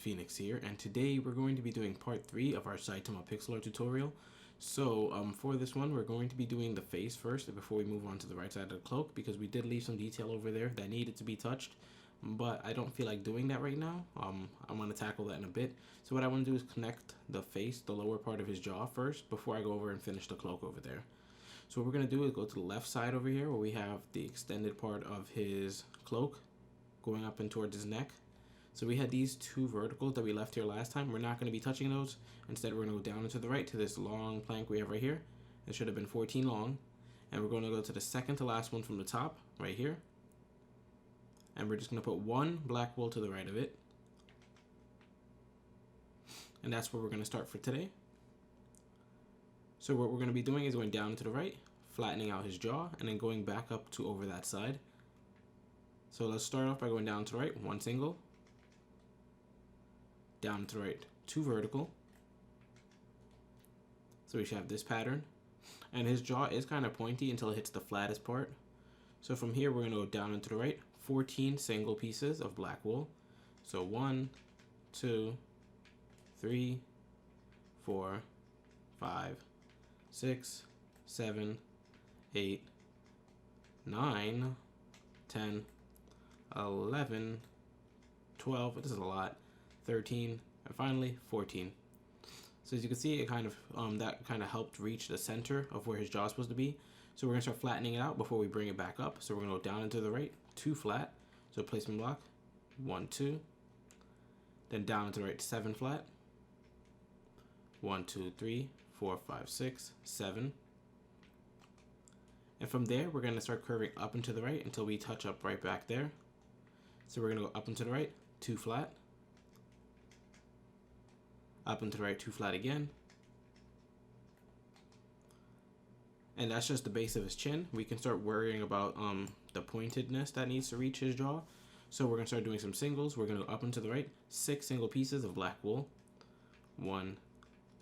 Phoenix here, and today we're going to be doing part 3 of our Saitama pixel art tutorial. So for this one, we're going to be doing the face first before we move on to the right side of the cloak, because we did leave some detail over there that needed to be touched, but I don't feel like doing that right now. I'm going to tackle that in a bit. So what I want to do is connect the face, the lower part of his jaw first, before I go over and finish the cloak over there. So what we're going to do is go to the left side over here where we have the extended part of his cloak going up and towards his neck. So we had these two verticals that we left here last time. We're not going to be touching those. Instead, we're going to go down and to the right to this long plank we have right here. It should have been 14 long. And we're going to go to the second to last one from the top, right here. And we're just going to put one black wool to the right of it. And that's where we're going to start for today. So what we're going to be doing is going down to the right, flattening out his jaw, and then going back up to over that side. So let's start off by going down to the right, one single. Down to the right, two vertical. So we should have this pattern. And his jaw is kind of pointy until it hits the flattest part. So from here, we're going to go down and to the right, 14 single pieces of black wool. So 1, 2, 3, 4, 5, 6, 7, 8, 9, 10, 11, 12, this is a lot, 13, and finally 14. So as you can see, it kind of that kind of helped reach the center of where his jaw is supposed to be. So we're going to start flattening it out before we bring it back up. So we're going to go down and to the right, 2 flat. So placement block, 1, 2. Then down and to the right, 7 flat. 1, 2, 3, 4, 5, 6, 7. And from there, we're going to start curving up and to the right until we touch up right back there. So we're going to go up and to the right, 2 flat. Up and to the right, 2 flat again. And that's just the base of his chin. We can start worrying about the pointedness that needs to reach his jaw. So we're going to start doing some singles. We're going to go up and to the right, 6 single pieces of black wool. 1,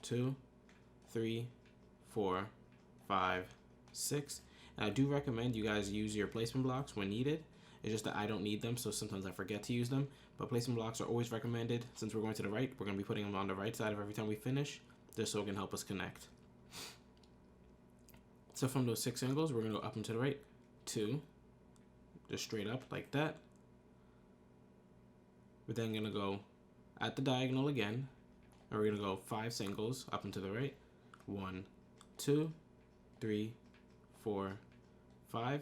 2, 3, 4, 5, 6. And I do recommend you guys use your placement blocks when needed. It's just that I don't need them, so sometimes I forget to use them. But placement blocks are always recommended. Since we're going to the right, we're going to be putting them on the right side of every time we finish, just so it can help us connect. So from those 6 singles, we're going to go up and to the right, 2, just straight up like that. We're then going to go at the diagonal again, and we're going to go 5 singles up and to the right, 1, 2, 3, 4, 5.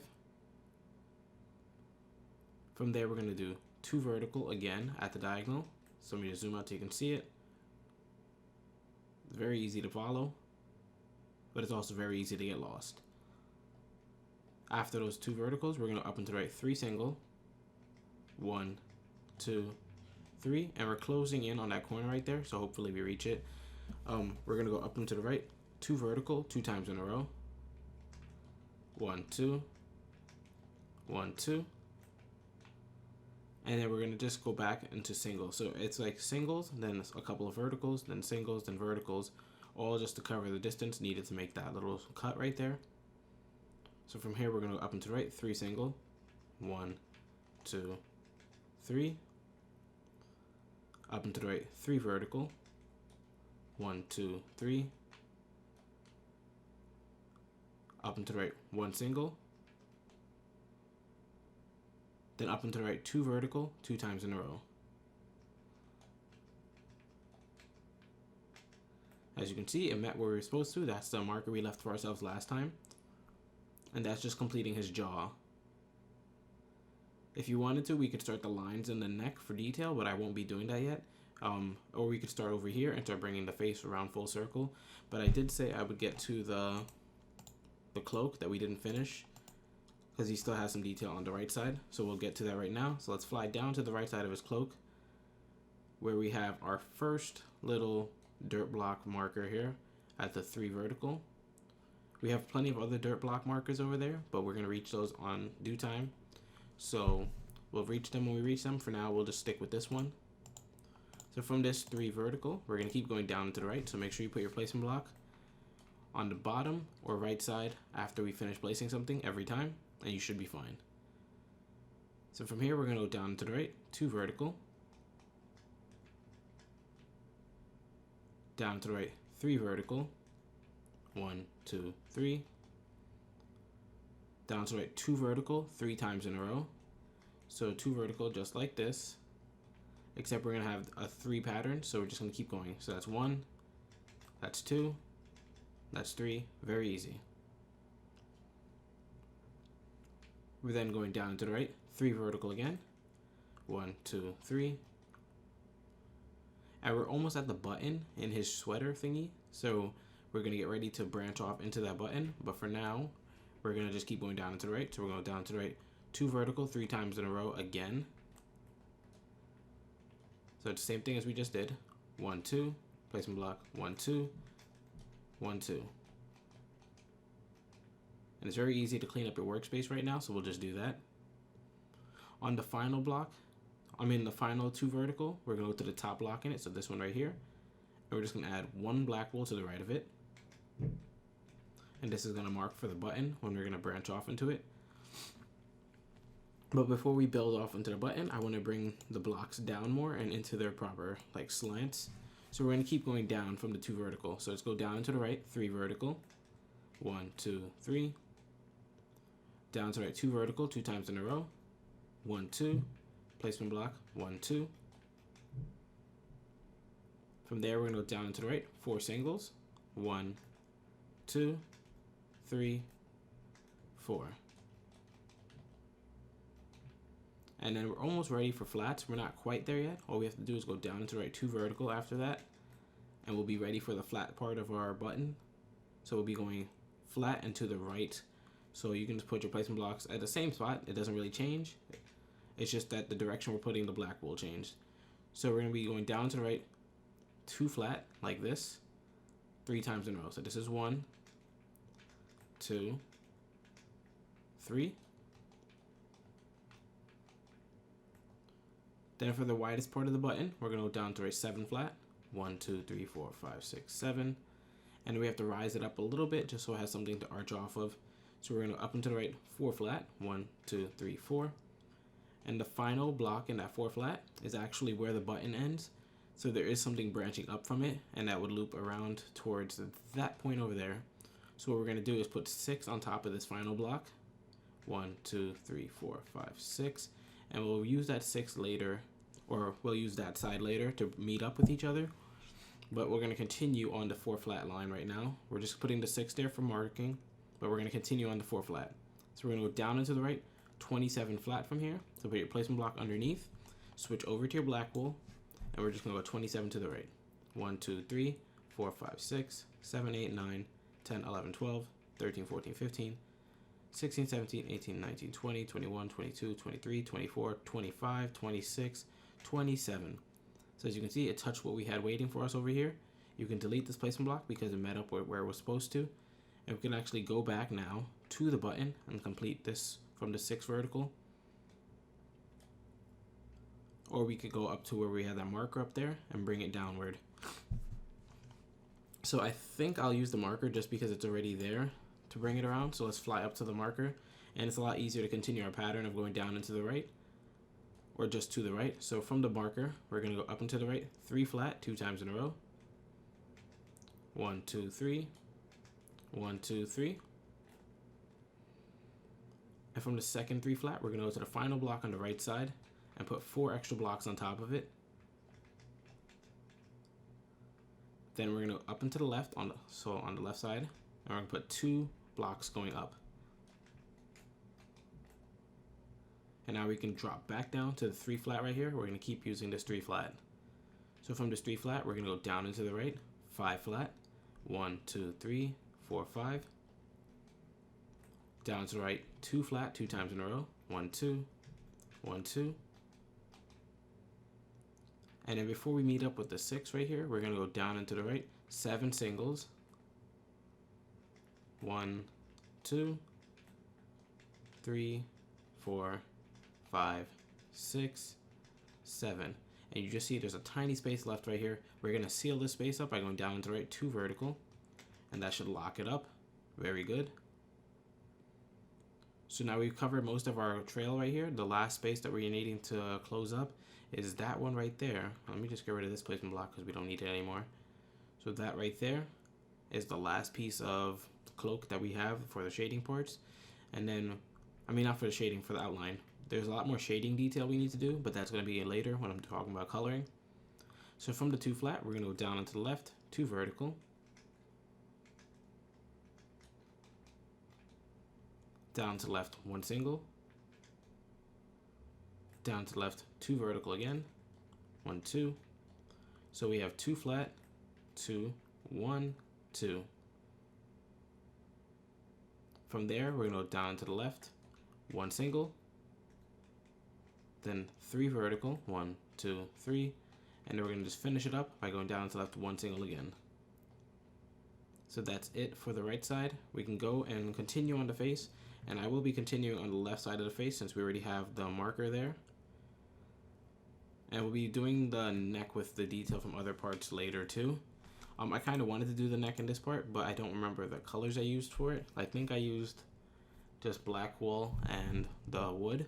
From there, we're going to do 2 vertical again at the diagonal. So let me just zoom out so you can see it. It's very easy to follow, but it's also very easy to get lost. After those 2 verticals, we're going to up and to the right, 3 single. 1, 2, 3. And we're closing in on that corner right there, so hopefully we reach it. We're going to go up and to the right, 2 vertical, 2 times in a row. 1, 2. 1, 2. And then we're going to just go back into singles. So it's like singles, then a couple of verticals, then singles, then verticals, all just to cover the distance needed to make that little cut right there. So from here, we're going to go up and to the right, 3 single. 1, 2, 3. Up and to the right, 3 vertical. 1, 2, 3. Up and to the right, 1 single. Then up and to the right, 2 vertical, 2 times in a row. As you can see, it met where we were supposed to. That's the marker we left for ourselves last time. And that's just completing his jaw. If you wanted to, we could start the lines in the neck for detail, but I won't be doing that yet. Or we could start over here and start bringing the face around full circle. But I did say I would get to the cloak that we didn't finish, because he still has some detail on the right side. So we'll get to that right now. So let's fly down to the right side of his cloak, where we have our first little dirt block marker here at the 3 vertical. We have plenty of other dirt block markers over there, but we're going to reach those on due time. So we'll reach them when we reach them. For now, we'll just stick with this one. So from this 3 vertical, we're going to keep going down to the right. So make sure you put your placement block on the bottom or right side after we finish placing something every time, and you should be fine. So from here, we're going to go down to the right, 2 vertical. down to the right, 3 vertical, 1, 2, 3, down to the right, 2 vertical, 3 times in a row. So 2 vertical just like this, except we're gonna have a 3 pattern, so we're just gonna keep going. So that's 1, that's 2, that's 3, very easy. We're then going down and to the right, 3 vertical again, 1, 2, 3. And we're almost at the button in his sweater thingy, so we're gonna get ready to branch off into that button, but for now, we're gonna just keep going down and to the right. So we're going down to the right, 2 vertical, 3 times in a row again. So it's the same thing as we just did. 1, 2, placement block, 1, 2, 1, 2. And it's very easy to clean up your workspace right now, so we'll just do that. On the final block, the final 2 vertical, we're gonna go to the top block in it, so this one right here. And we're just gonna add 1 black wool to the right of it. And this is gonna mark for the button when we're gonna branch off into it. But before we build off into the button, I wanna bring the blocks down more and into their proper like slants. So we're gonna keep going down from the 2 vertical. So let's go down and to the right, 3 vertical, 1, 2, 3. Down to the right, 2 vertical, 2 times in a row, 1, 2. Placement block, 1, 2. From there, we're gonna go down and to the right, 4 singles, 1, 2, 3, 4. And then we're almost ready for flats. We're not quite there yet. All we have to do is go down and to the right, 2 vertical after that, and we'll be ready for the flat part of our button. So we'll be going flat and to the right. So you can just put your placement blocks at the same spot. It doesn't really change. It's just that the direction we're putting the black wool changed. So we're gonna be going down to the right, 2 flat, like this, 3 times in a row. So this is 1, 2, 3. Then for the widest part of the button, we're gonna go down to a 7 flat, 1, 2, 3, 4, 5, 6, 7. And we have to rise it up a little bit just so it has something to arch off of. So we're gonna up and to the right, 4 flat, 1, 2, 3, 4. And the final block in that 4 flat is actually where the button ends. So there is something branching up from it, and that would loop around towards that point over there. So what we're gonna do is put 6 on top of this final block. 1, 2, 3, 4, 5, 6. And we'll use that 6 later, or we'll use that side later to meet up with each other. But we're gonna continue on the 4 flat line right now. We're just putting the 6 there for marking, but we're gonna continue on the 4 flat. So we're gonna go down and to the right, 27 flat from here. So put your placement block underneath, switch over to your black wool, and we're just gonna go 27 to the right. 1, 2, 3, 4, 5, 6, 7, 8, 9, 10, 11, 12, 13, 14, 15, 16, 17, 18, 19, 20, 21, 22, 23, 24, 25, 26, 27. So as you can see, it touched what we had waiting for us over here. You can delete this placement block because it met up where it was supposed to. And we can actually go back now to the button and complete this from the 6 vertical. Or we could go up to where we had that marker up there and bring it downward. So I think I'll use the marker just because it's already there to bring it around. So let's fly up to the marker. And it's a lot easier to continue our pattern of going down and to the right, or just to the right. So from the marker, we're gonna go up and to the right, 3 flat, 2 times in a row. 1, 2, 3, 1, 2, 3. And from the second 3 flat, we're gonna go to the final block on the right side and put 4 extra blocks on top of it. Then we're gonna go up and to the left on the left side, and we're gonna put 2 blocks going up. And now we can drop back down to the 3 flat right here. We're gonna keep using this 3 flat. So from this 3 flat, we're gonna go down and to the right, 5 flat, 1, 2, 3, 4, 5. Down to the right, 2 flat, 2 times in a row, 1, 2, 1, 2. And then before we meet up with the 6 right here, we're gonna go down and to the right, 7 singles, 1, 2, 3, 4, 5, 6, 7. And you just see there's a tiny space left right here. We're gonna seal this space up by going down and to the right, 2 vertical, and that should lock it up. Very good. So now we've covered most of our trail right here. The last space that we're needing to close up is that one right there. Let me just get rid of this placement block because we don't need it anymore. So that right there is the last piece of cloak that we have for the shading parts. And then, I mean, not for the shading, for the outline. There's a lot more shading detail we need to do, but that's going to be later when I'm talking about coloring. So from the 2 flat, we're going to go down and to the left, 2 vertical. Down to the left, 1 single. Down to the left, 2 vertical again, 1, 2. So we have 2 flat, 2, 1, 2. From there, we're going to go down to the left, 1 single, then 3 vertical, 1, 2, 3, and then we're going to just finish it up by going down to the left, 1 single again. So that's it for the right side. We can go and continue on the face, and I will be continuing on the left side of the face since we already have the marker there. And we'll be doing the neck with the detail from other parts later too. I kind of wanted to do the neck in this part, but I don't remember the colors I used for it. I think I used just black wool and the wood,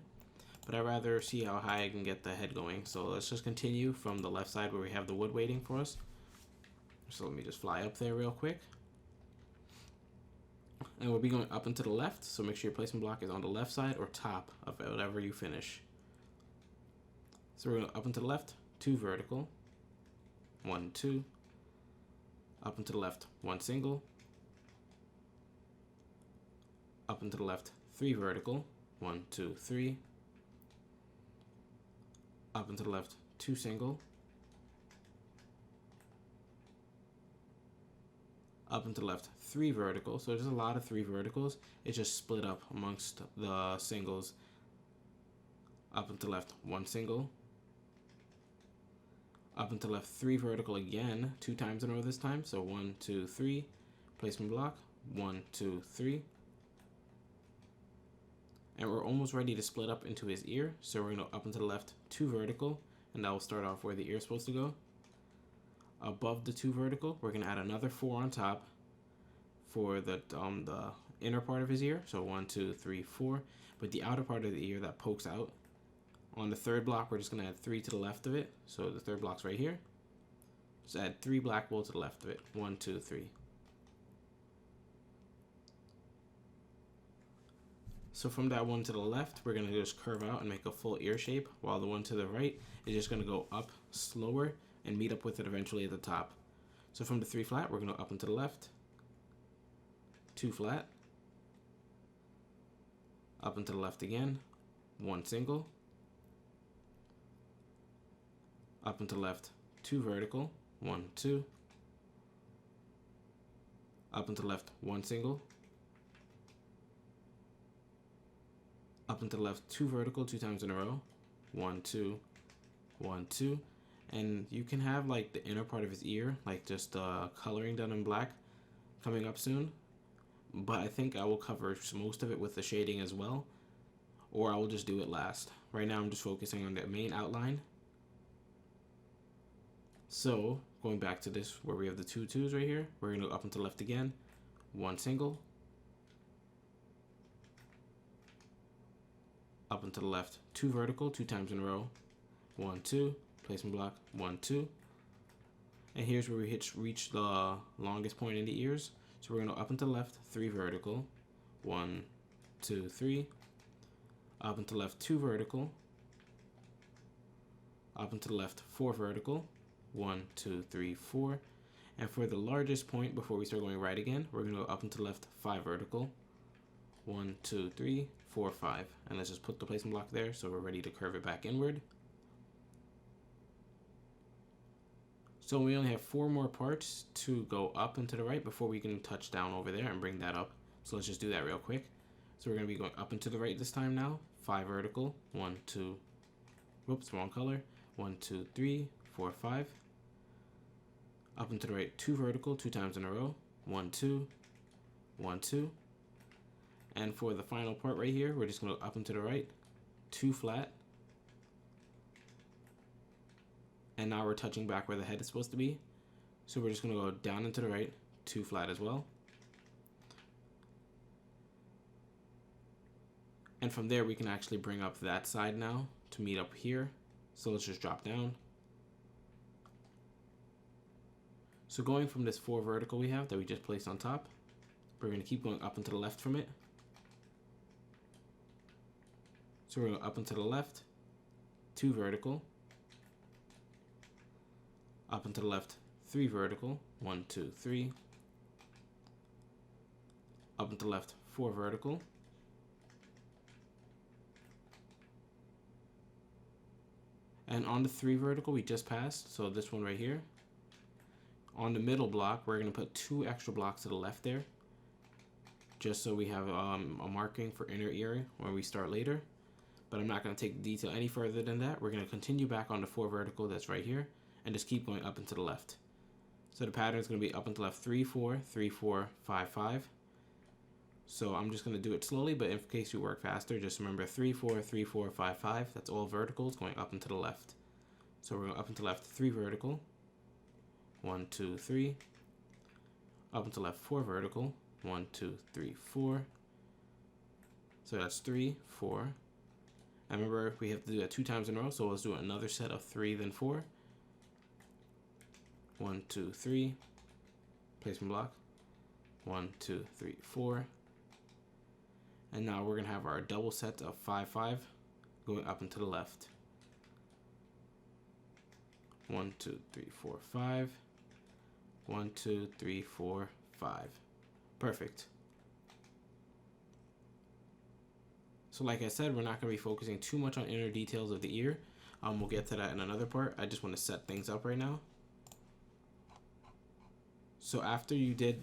but I'd rather see how high I can get the head going. So let's just continue from the left side where we have the wood waiting for us. So let me just fly up there real quick. And we'll be going up and to the left, so make sure your placement block is on the left side or top of whatever you finish. So we're going up and to the left, 2 vertical, 1, 2, up and to the left, 1 single, up and to the left, 3 vertical, 1, 2, 3, up and to the left, 2 single, up and to the left, 3 vertical. So there's a lot of 3 verticals. It's just split up amongst the singles. Up and to the left, 1 single, up and to the left, 3 vertical again, 2 times in a row this time. So 1, 2, 3, placement block, 1, 2, 3. And we're almost ready to split up into his ear. So we're going to up and to the left, 2 vertical, and that will start off where the ear is supposed to go. Above the 2 vertical, we're going to add another 4 on top for the inner part of his ear. So 1, 2, 3, 4. But the outer part of the ear that pokes out, on the 3rd block, we're just going to add 3 to the left of it. So the 3rd block's right here. Just add 3 black wool to the left of it. 1, 2, 3. So from that one to the left, we're going to just curve out and make a full ear shape, while the one to the right is just going to go up slower and meet up with it eventually at the top. So from the 3 flat, we're going to up and to the left, 2 flat, up and to the left again, 1 single, up and to the left, 2 vertical, 1, 2, up and to the left, 1 single, up and to the left, 2 vertical, 2 times in a row, 1, 2, 1, 2, and you can have like the inner part of his ear, like just coloring done in black, coming up soon, but I think I will cover most of it with the shading as well, or I will just do it last. Right now I'm just focusing on the main outline. So going back to this where we have the 2 2s right here, we're going to go up and to the left again, 1 single, up and to the left, 2 vertical, 2 times in a row, 1, 2, placement block, 1, 2, and here's where we reach the longest point in the ears. So we're going to up and to the left, 3 vertical, 1, 2, 3, up and to the left, 2 vertical, up and to the left, 4 vertical, 1, 2, 3, 4, and for the largest point before we start going right again, we're going to go up and to the left, 5 vertical, 1, 2, 3, 4, 5, and let's just put the placement block there so we're ready to curve it back inward. So we only have 4 more parts to go up and to the right before we can touch down over there and bring that up. So let's just do that real quick. So we're going to be going up and to the right this time now. 5 vertical, 1, 2, whoops, wrong color. 1, 2, 3, 4, 5. Up and to the right, 2 vertical, 2 times in a row. 1, 2, 1, 2. And for the final part right here, we're just going to go up and to the right, 2 flat. And now we're touching back where the head is supposed to be. So we're just going to go down and to the right, 2 flat as well. And from there, we can actually bring up that side now to meet up here. So let's just drop down. So going from this 4 vertical we have that we just placed on top, we're going to keep going up and to the left from it. So we're going up and to the left, 2 vertical, up and to the left, 3 vertical, 1, 2, 3, up and to the left, 4 vertical, and on the 3 vertical we just passed, so this one right here, on the middle block we're going to put 2 extra blocks to the left there, just so we have a marking for inner ear when we start later. But I'm not going to take the detail any further than that. We're going to continue back on the 4 vertical that's right here and just keep going up and to the left. So the pattern is going to be up and to the left 3, 4, 3, 4, 5, 5. So I'm just going to do it slowly, but in case you work faster, just remember 3, 4, 3, 4, 5, 5. That's all verticals going up and to the left. So we're going up and to the left 3 vertical, 1, 2, 3, up and to the left 4 vertical, 1, 2, 3, 4. So that's 3, 4. And remember, we have to do that 2 times in a row, so let's do another set of 3, then 4. 1, 2, 3. Placement block. 1, 2, 3, 4. And now we're going to have our double set of 5, 5 going up and to the left. 1, 2, 3, 4, 5. 1, 2, 3, 4, 5. Perfect. So like I said, we're not going to be focusing too much on inner details of the ear. We'll get to that in another part. I just want to set things up right now. So after you did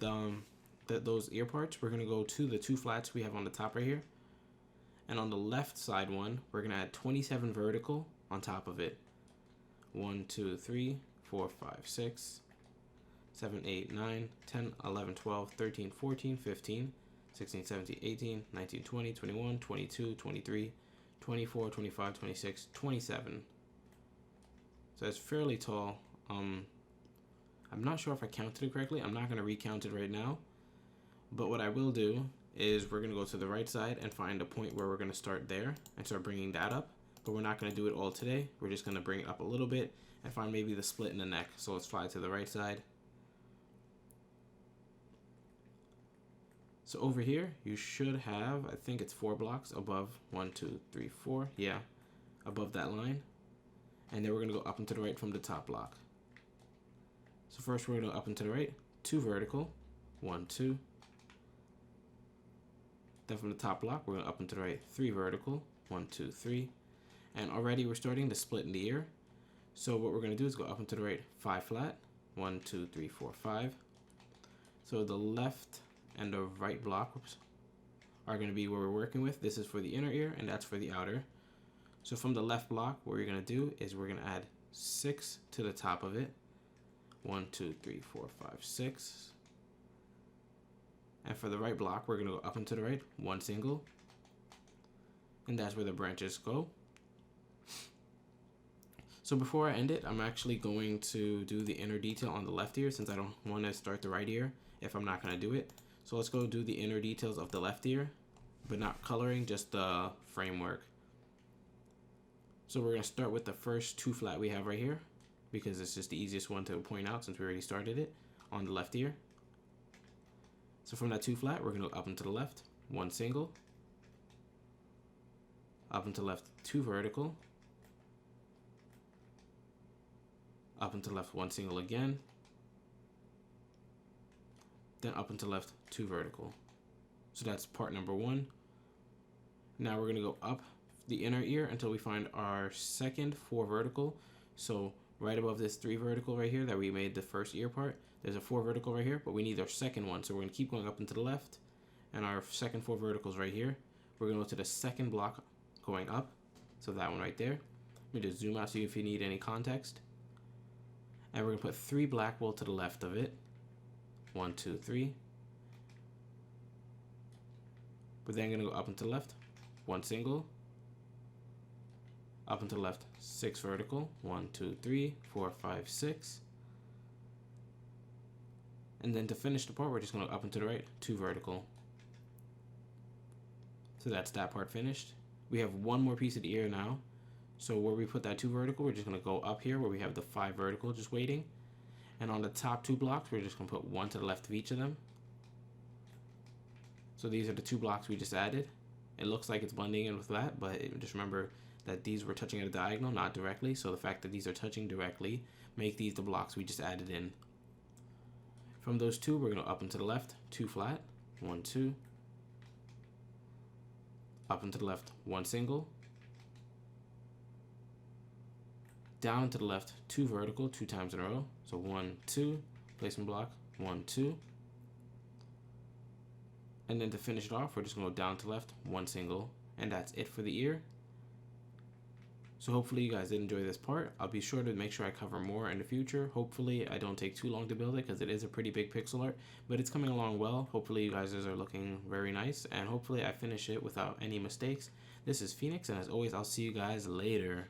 those ear parts, we're going to go to the 2 flats we have on the top right here. And on the left side one, we're going to add 27 vertical on top of it. 1, 2, 3, 4, 5, 6, 7, 8, 9, 10, 11, 12, 13, 14, 15, 16, 17, 18, 19, 20, 21, 22, 23, 24, 25, 26, 27. So it's fairly tall. I'm not sure if I counted it correctly. I'm not going to recount it right now. But what I will do is we're going to go to the right side and find a point where we're going to start there and start bringing that up. But we're not going to do it all today. We're just going to bring it up a little bit and find maybe the split in the neck. So let's fly to the right side. So over here, you should have, I think it's 4 blocks above 1, 2, 3, 4. Yeah, above that line. And then we're going to go up and to the right from the top block. So first we're going to go up and to the right, 2 vertical, 1, 2. Then from the top block, we're going up and to the right, 3 vertical, 1, 2, 3. And already we're starting to split in the ear. So what we're going to do is go up and to the right, 5 flat, 1, 2, 3, 4, 5. So the left and the right block are going to be where we're working with. This is for the inner ear and that's for the outer. So from the left block, what we're going to do is we're going to add 6 to the top of it. 1, 2, 3, 4, 5, 6. And for the right block, we're going to go up and to the right, 1 single. And that's where the branches go. So before I end it, I'm actually going to do the inner detail on the left ear since I don't want to start the right ear if I'm not going to do it. So let's go do the inner details of the left ear, but not coloring, just the framework. So we're going to start with the first 2 flat we have right here because it's just the easiest one to point out since we already started it on the left ear. So from that 2 flat, we're going to go up and to the left, 1 single, up and to the left, 2 vertical, up and to the left, 1 single again, then up and to the left, 2 vertical. So that's part number 1. Now we're going to go up the inner ear until we find our second 4 vertical. So right above this 3 vertical right here that we made the first ear part, there's a 4 vertical right here, but we need our second one. So we're going to keep going up and to the left, and our second 4 verticals right here. We're going to go to the second block going up, so that one right there. Let me just zoom out so if you need any context. And we're going to put 3 black wool to the left of it. 1, 2, 3. We're then going to go up and to the left, 1 single, up and to the left, 6 vertical, 1, 2, 3, 4, 5, 6. And then to finish the part, we're just going to go up and to the right, 2 vertical. So that's that part finished. We have one more piece of the ear now. So where we put that 2 vertical, we're just going to go up here where we have the 5 vertical just waiting. And on the top 2 blocks, we're just going to put 1 to the left of each of them. So these are the 2 blocks we just added. It looks like it's blending in with that, but just remember that these were touching at a diagonal, not directly. So the fact that these are touching directly make these the blocks we just added in. From those 2, we're going to up and to the left, 2 flat, 1, 2. Up and to the left, 1 single. Down and to the left, 2 vertical, 2 times in a row. So 1, 2, placement block, 1, 2. And then to finish it off, we're just going to go down to the left, 1 single. And that's it for the ear. So hopefully you guys did enjoy this part. I'll be sure to make sure I cover more in the future. Hopefully I don't take too long to build it because it is a pretty big pixel art, but it's coming along well. Hopefully you guys are looking very nice, and hopefully I finish it without any mistakes. This is Phoenix, and as always, I'll see you guys later.